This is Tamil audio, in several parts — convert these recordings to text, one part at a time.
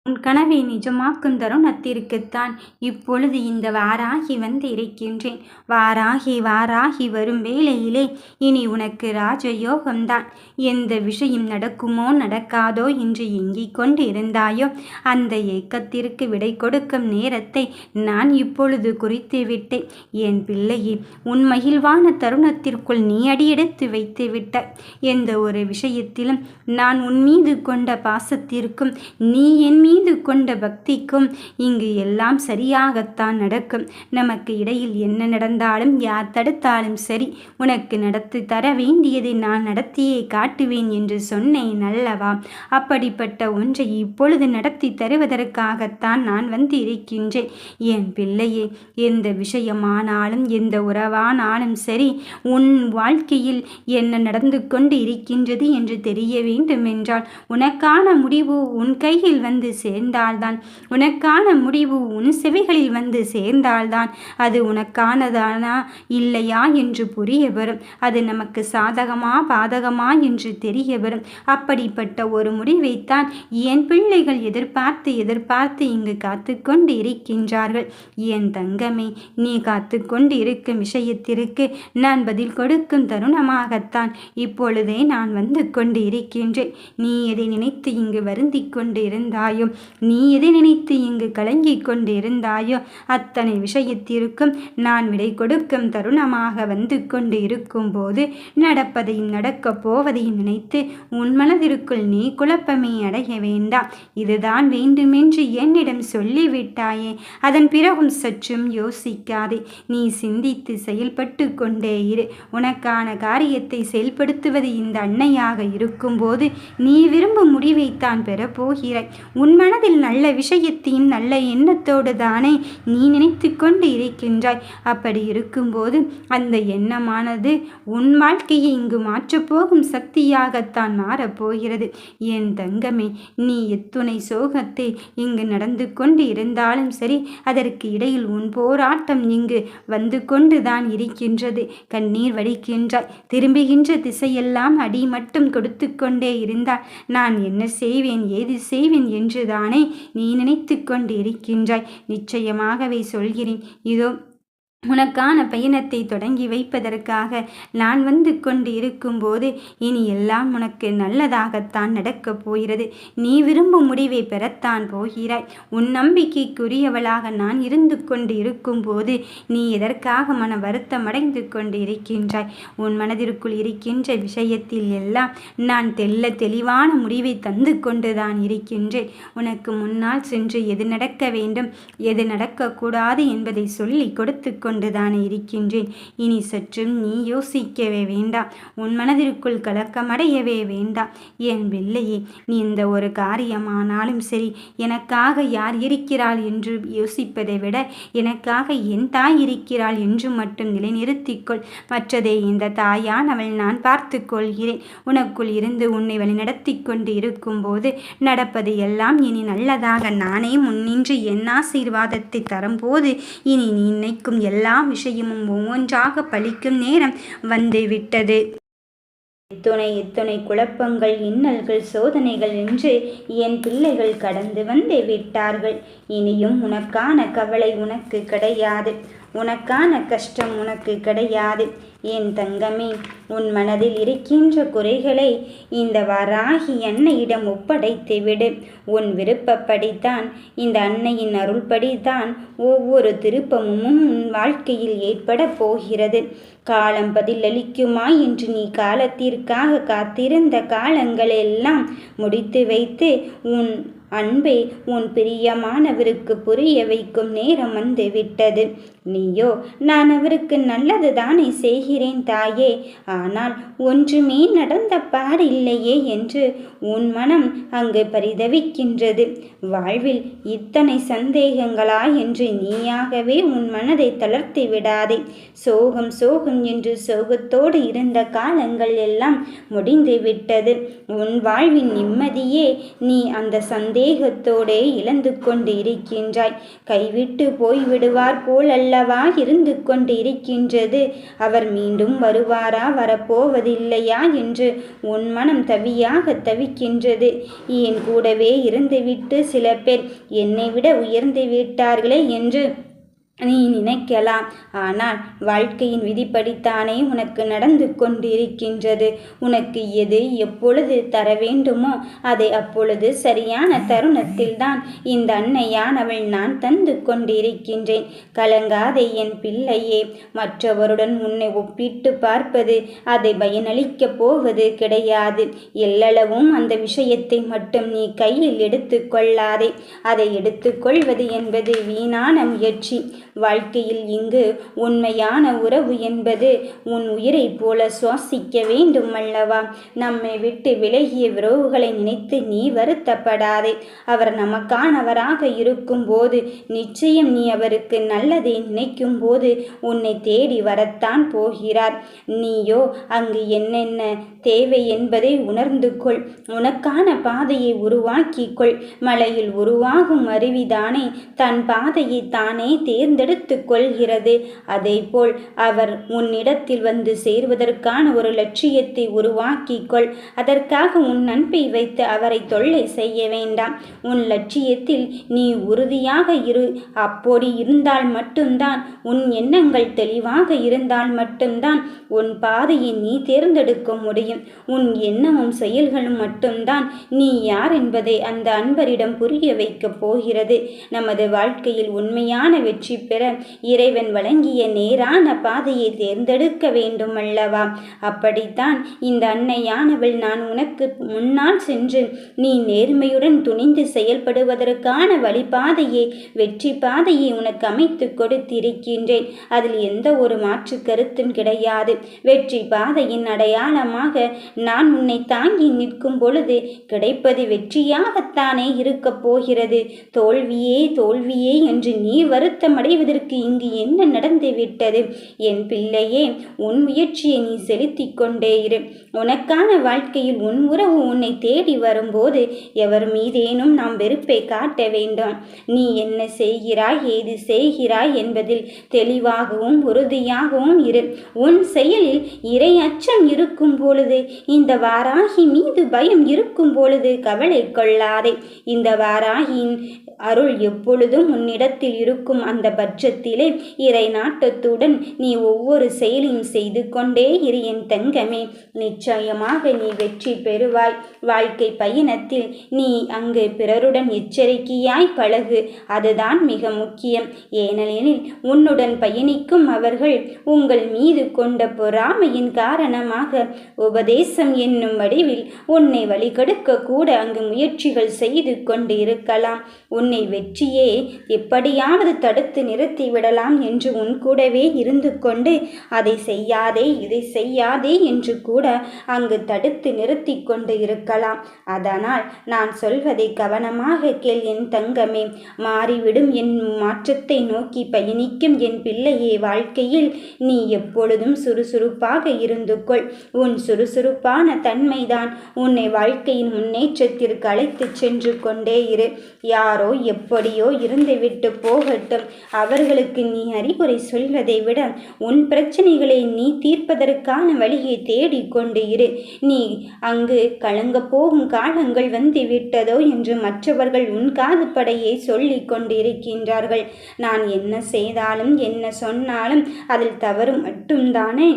உன் கனவை நிஜமாக்கும் தருணத்திற்குத்தான் இப்பொழுது இந்த வாராகி வந்து இருக்கின்றேன். வாராகி வாராகி வரும் வேளையிலே இனி உனக்கு ராஜயோகம்தான். எந்த விஷயம் நடக்குமோ நடக்காதோ என்று ஏங்கிக் கொண்டு இருந்தாயோ அந்த ஏக்கத்திற்கு விடை கொடுக்கும் நேரத்தை நான் இப்பொழுது குறித்து விட்டேன். என் பிள்ளையே, உன் மகிழ்வான தருணத்திற்குள் நீ அடியெடுத்து வைத்து விட்டாய். எந்த ஒரு விஷயத்திலும் நான் உன் மீது கொண்ட பாசத்திற்கும் நீ என் மீது கொண்ட பக்திக்கும் இங்கு எல்லாம் சரியாகத்தான் நடக்கும். நமக்கு இடையில் என்ன நடந்தாலும் யார் தடுத்தாலும் சரி, உனக்கு நடத்தி தர வேண்டியதை நான் நடத்தியே காட்டுவேன் என்று சொன்னேன் அல்லவா? அப்படிப்பட்ட ஒன்றை இப்பொழுது நடத்தி தருவதற்காகத்தான் நான் வந்து இருக்கின்றேன். என் பிள்ளையே, எந்த விஷயமானாலும் எந்த உறவானாலும் சரி, உன் வாழ்க்கையில் என்ன நடந்து கொண்டு இருக்கின்றது என்று தெரிய வேண்டுமென்றால் உனக்கான முடிவு உன் கையில் வந்து சேர்ந்தால்தான், உனக்கான முடிவு உன் செவிகளில் வந்து சேர்ந்தால்தான் அது உனக்கானதானா இல்லையா என்று புரிய வரும். அது நமக்கு சாதகமா பாதகமா என்று தெரிய வரும். அப்படிப்பட்ட ஒரு முடிவைத்தான் என் பிள்ளைகள் எதிர்பார்த்து எதிர்பார்த்து இங்கு காத்து கொண்டு இருக்கின்றார்கள். என் தங்கமே, நீ காத்து கொண்டு இருக்கும் விஷயத்திற்கு நான் பதில் கொடுக்கும் தருணமாகத்தான் இப்பொழுதே நான் வந்து கொண்டு இருக்கின்றேன். நீ எதை நினைத்து இங்கு வருந்தி கொண்டு இருந்தாயோ, நீ எதை நினைத்து இங்கு கலங்கிக் கொண்டு இருந்தாயோ அத்தனை விஷயத்திற்கும் நான் விடை கொடுக்கும் தருணமாக வந்து கொண்டு இருக்கும் போது நடப்பதையும் நடக்கப் போவதையும் நினைத்து உன் மனதிற்குள் நீ குழப்பமே அடைய வேண்டாம். இதுதான் வேண்டுமென்று என்னிடம் சொல்லிவிட்டாயே, அதன் பிறகும் சற்றும் யோசிக்காதே. நீ சிந்தித்து செயல்பட்டு கொண்டே இரு. உனக்கான காரியத்தை செயல்படுத்துவது இந்த அன்னையாக இருக்கும்போது நீ விரும்பும் முடிவைத்தான் பெறப்போகிறாய். உன் மனதில் நல்ல விஷயத்தையும் நல்ல எண்ணத்தோடு தானே நீ நினைத்து கொண்டு இருக்கின்றாய். அப்படி இருக்கும்போது அந்த எண்ணமானது உன் வாழ்க்கையை இங்கு மாற்றப்போகும் சக்தியாகத்தான் மாறப்போகிறது. என் தங்கமே, நீ எத்துணை சோகத்தை இங்கு நடந்து கொண்டு இருந்தாலும் சரி, அதற்கு இடையில் உன் போராட்டம் இங்கு வந்து கொண்டுதான் இருக்கின்றது. கண்ணீர் வடிக்கின்றாய். திரும்புகின்ற திசையெல்லாம் அடி மட்டும் கொடுத்து கொண்டே இருந்தால் நான் என்ன செய்வேன் ஏது செய்வேன் என்றுதானே நீ நினைத்து கொண்டு இருக்கின்றாய். நிச்சயமாகவே சொல்கிறேன், இதோ உனக்கான பயணத்தை தொடங்கி வைப்பதற்காக நான் வந்து கொண்டு இருக்கும்போது இனி எல்லாம் உனக்கு நல்லதாகத்தான் நடக்கப் போகிறது. நீ விரும்பும் முடிவை பெறத்தான் போகிறாய். உன் நம்பிக்கைக்குரியவளாக நான் இருந்து கொண்டு இருக்கும்போது நீ எதற்காக மன வருத்தம் அடைந்து கொண்டு இருக்கின்றாய்? உன் மனதிற்குள் இருக்கின்ற விஷயத்தில் எல்லாம் நான் தெளிவான முடிவை தந்து கொண்டுதான் இருக்கின்றேன். உனக்கு முன்னால் சென்று எது நடக்க வேண்டும் எது நடக்கக்கூடாது என்பதை சொல்லி கொடுத்து கொண்டுதானே இருக்கின்றேன். இனி சற்றும் நீ யோசிக்கவே வேண்டாம். உன் மனதிற்குள் கலக்கமடையவே வேண்டாம். என் பிள்ளையே, நீ இந்த ஒரு காரியமானாலும் சரி, எனக்காக யார் இருக்கிறாள் என்று யோசிப்பதை விட எனக்காக என் தாய் இருக்கிறாள் என்று மட்டும் நிலைநிறுத்திக்கொள். மற்றதை இந்த தாயானவள் நான் பார்த்து கொள்கிறேன். உனக்குள் இருந்து உன்னை வழிநடத்தி கொண்டு இருக்கும்போது நடப்பது எல்லாம் இனி நல்லதாக நானே முன்னின்று என் ஆசீர்வாதத்தை தரும்போது இனி நீ நினைக்கும் எல்லா விஷயமும் ஒவ்வொன்றாக பலிக்கும் நேரம் வந்துவிட்டது. எத்துணை குழப்பங்கள், இன்னல்கள், சோதனைகள் என்று என் பிள்ளைகள் கடந்து வந்து விட்டார்கள். இனியும் உனக்கான கவலை உனக்கு கிடையாது. உனக்கான கஷ்டம் உனக்கு கிடையாது. என் தங்கமே, உன் மனதில் இருக்கின்ற குறைகளை இந்த வாராகி அன்னையிடம் ஒப்படைத்து விடு. உன் விருப்பப்படித்தான், இந்த அன்னையின் அருள்படித்தான் ஒவ்வொரு திருப்பமும் உன் வாழ்க்கையில் ஏற்பட போகிறது. காலம் பதிலளிக்குமா என்று நீ காலத்திற்காக காத்திருந்த காலங்களெல்லாம் முடித்து வைத்து உன் அன்பை உன் பிரியமானவருக்கு புரிய வைக்கும் நேரம் வந்து விட்டது. நீயோ, நான் அவருக்கு நல்லது தானே செய்கிறேன் தாயே, ஆனால் ஒன்றுமே நடந்த பாடில்லையே என்று உன் மனம் அங்கு பரிதவிக்கின்றது. வாழ்வில் இத்தனை சந்தேகங்களா என்று நீயாகவே உன் மனதை தளர்த்தி விடாதே. சோகம் சோகம் என்று சோகத்தோடு இருந்த காலங்கள் எல்லாம் முடிந்து விட்டது. உன் வாழ்வின் நிம்மதியே நீ அந்த சந்தேகத்தோடே இழந்து கொண்டு இருக்கின்றாய். கைவிட்டு போய்விடுவார் போல் அல்லவா இருந்து கொண்டு இருக்கின்றது. அவர் மீண்டும் வருவாரா, வரப்போவதில்லையா என்று உன் மனம் தவியாக தவிக்கின்றது. என் கூடவே இருந்துவிட்டு சில பேர் என்னை விட உயர்ந்து விட்டார்களே என்று நீ நினைக்கலாம். ஆனால் வாழ்க்கையின் விதிப்படித்தானே உனக்கு நடந்து கொண்டிருக்கின்றது. உனக்கு எது எப்பொழுது தர வேண்டுமோ அதை அப்பொழுது சரியான தருணத்தில்தான் இந்த அன்னையானவள் நான் தந்து கொண்டிருக்கின்றேன். கலங்காதே என் பிள்ளையே. மற்றவருடன் உன்னை ஒப்பிட்டு பார்ப்பது அதை பயனளிக்கப் போவது கிடையாது. எல்லளவும் அந்த விஷயத்தை மட்டும் நீ கையில் எடுத்து கொள்ளாதே. அதை எடுத்துக்கொள்வது என்பது வீணான முயற்சி. வாழ்க்கையில் இங்கு உண்மையான உறவு என்பது உன் உயிரை போல சுவாசிக்க வேண்டும் அல்லவா? நம்மை விட்டு விலகிய உறவுகளை நினைத்து நீ வருத்தப்படாதே. அவர் நமக்கானவராக இருக்கும் போது நிச்சயம் நீ அவருக்கு நல்லதை நினைக்கும் போது உன்னை தேடி வரத்தான் போகிறார். நீயோ அங்கு என்னென்ன தேவை என்பதை உணர்ந்து கொள். உனக்கான பாதையை உருவாக்கிக் கொள். மலையில் உருவாகும் அருவிதானே தன் பாதையை தானே தேர்ந்தெடுத்து கொள்கிறது. அதேபோல் அவர் உன்னிடத்தில் வந்து சேர்வதற்கான ஒரு லட்சியத்தை உருவாக்கிக் கொள். அதற்காக உன் அன்பை வைத்து அவரை தொல்லை செய்ய வேண்டாம். உன் லட்சியத்தில் நீ உறுதியாக இரு. அப்படி இருந்தால் மட்டும்தான், உன் எண்ணங்கள் தெளிவாக இருந்தால் மட்டும்தான் உன் பாதையை நீ தேர்ந்தெடுக்க முடியும். உன் எண்ணமும் செயல்களும் மட்டும்தான் நீ யார் என்பதை அந்த அன்பரிடம் புரிய வைக்கப் போகிறது. நமது வாழ்க்கையில் உண்மையான வெற்றி பெற இறைவன் வழங்கிய நேரான பாதையை தேர்ந்தெடுக்க வேண்டும் அல்லவா? அப்படித்தான் இந்த அன்னையானவள் நான் உனக்கு முன்னால் சென்று நீ நேர்மையுடன் துணிந்து செயல்படுவதற்கான வழிபாதையை, வெற்றி பாதையை உனக்கு அமைத்து கொடுத்திருக்கின்றேன். அதில் எந்த ஒரு மாற்று கருத்தும் கிடையாது. வெற்றி பாதையின் அடையாளமாக நான் உன்னை தாங்கி நிற்கும் பொழுது கிடைப்பது வெற்றியாகத்தானே இருக்கப் போகிறது. தோல்வியே தோல்வியே என்று நீ வருத்தமடைவதற்கு இங்கு என்ன நடந்துவிட்டது? என் பிள்ளையே, உன் முயற்சியை நீ செலுத்தி கொண்டே இரு. உனக்கான வாழ்க்கையில் உன் உறவு உன்னை தேடி வரும்போது எவர் மீதேனும் நாம் வெறுப்பை காட்ட வேண்டும். நீ என்ன செய்கிறாய், ஏது செய்கிறாய் என்பதில் தெளிவாகவும் உறுதியாகவும் இரு. உன் செயலில் இறை அச்சம் இருக்கும் பொழுது, இந்த வாராகி மீது பயம் இருக்கும் பொழுது கவலை கொள்ளாதே. இந்த வாராகியின் அருள் எப்பொழுதும் உன்னிடத்தில் இருக்கும். அந்த பட்சத்திலே இறை நாட்டத்துடன் நீ ஒவ்வொரு செயலையும் செய்து கொண்டே இரு என் தங்கமே. நிச்சயமாக நீ வெற்றி பெறுவாய். வாழ்க்கை பயணத்தில் நீ அங்கு பிறருடன் எச்சரிக்கையாய் பழகு. அதுதான் மிக முக்கியம். ஏனெனில் உன்னுடன் பயணிக்கும் அவர்கள் உங்கள் மீது கொண்ட பொறாமையின் காரணமாக உபதேசம் என்னும் வடிவில் உன்னை வழிகெடுக்க கூட அங்கு முயற்சிகள் செய்து கொண்டு இருக்கலாம். உன்னை வெற்றியே எப்படியாவது தடுத்து நிறுத்தி விடலாம் என்று உன் கூடவே இருந்து கொண்டு அதை செய்யாதே, இதை செய்யாதே என்று கூட அங்கு தடுத்து நிறுத்தி கொண்டு இருக்கலாம். அதனால் நான் சொல்வதை கவனமாக கேள் என் தங்கமே. மாறிவிடும் என் மாற்றத்தை நோக்கி பயணிக்கும் என் பிள்ளையே, வாழ்க்கையில் நீ எப்பொழுதும் சுறுசுறுப்பாக இருந்து கொள். உன் சுறுசுறுப்பான தன்மைதான் உன்னை வாழ்க்கையின் முன்னேற்றத்திற்கு அழைத்து சென்று கொண்டே இரு. யாரோ எப்படியோ இருந்துவிட்டு போகட்டும். அவர்களுக்கு நீ அறிவுரை சொல்வதை விட உன் பிரச்சனைகளை நீ தீர்ப்பதற்கான வழியை தேடிக்கொண்டு இரு. நீ அங்கு கலங்க போகும் காலங்கள் வந்து விட்டதோ என்று மற்றவர்கள் உன் காது படையை சொல்லிக் கொண்டிருக்கின்றார்கள். நான் என்ன செய்தாலும் என்ன சொன்னாலும் அதில் தவறு மட்டும்தானே?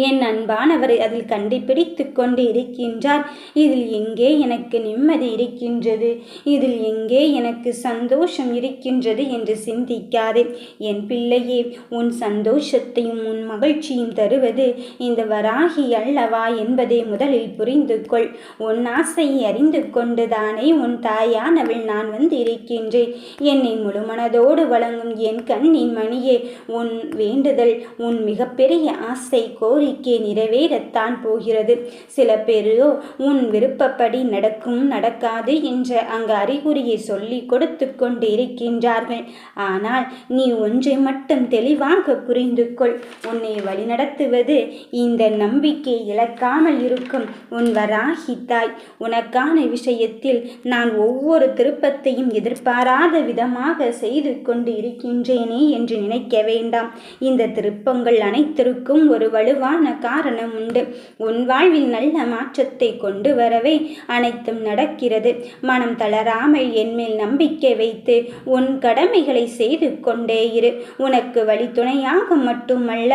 என் அன்பானவர் அதில் கண்டுபிடித்து கொண்டு இருக்கின்றார். இதில் எங்கே எனக்கு நிம்மதி இருக்கின்றது, இதில் எங்கே எனக்கு சந்தோஷம் இருக்கின்றது என்று சிந்திக்காதே என் பிள்ளையே. உன் சந்தோஷத்தையும் உன் மகிழ்ச்சியும் தருவது இந்த வராகி அல்லவா என்பதை முதலில் புரிந்து கொள். உன் ஆசையை அறிந்து கொண்டுதானே உன் தாயானவள் நான் வந்து இருக்கின்றேன். என்னை முழுமனதோடு வழங்கும் என் கண்ணின் மணியே, உன் வேண்டுதல், உன் மிகப்பெரிய ஆசை கோரி கோரிக்கை நிறைவேறத்தான் போகிறது. சில பேரோ உன் விருப்பப்படி நடக்கும் நடக்காது என்ற அங்கு அறிகுறியை சொல்லி கொடுத்து கொண்டு இருக்கின்றார்கள். ஆனால் நீ ஒன்றை மட்டும் தெளிவாக புரிந்து கொள். உன்னை வழிநடத்துவது இந்த நம்பிக்கை இழக்காமல் இருக்கும் உன் வராகி தாய். உனக்கான விஷயத்தில் நான் ஒவ்வொரு திருப்பத்தையும் எதிர்பாராத விதமாக செய்து கொண்டு இருக்கின்றேனே என்று நினைக்க வேண்டாம். இந்த திருப்பங்கள் அனைத்திற்கும் ஒரு வலுவான காரணம் உண்டு. உன் வாழ்வில் நல்ல மாற்றத்தை கொண்டு வரவே அனைத்தும் நடக்கிறது. மனம் தளராமல் என்மேல் நம்பிக்கை வைத்து உன் கடமைகளை செய்து கொண்டே இரு. உனக்கு வழி துணையாக மட்டுமல்ல,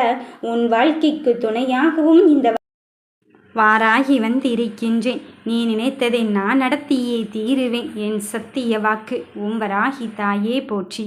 உன் வாழ்க்கைக்கு துணையாகவும் இந்த வாராகி வந்து இருக்கின்றேன். நீ நினைத்ததை நான் நடத்தியே தீருவேன். என் சத்திய வாக்கு. உம் வராகி தாயே போற்றி.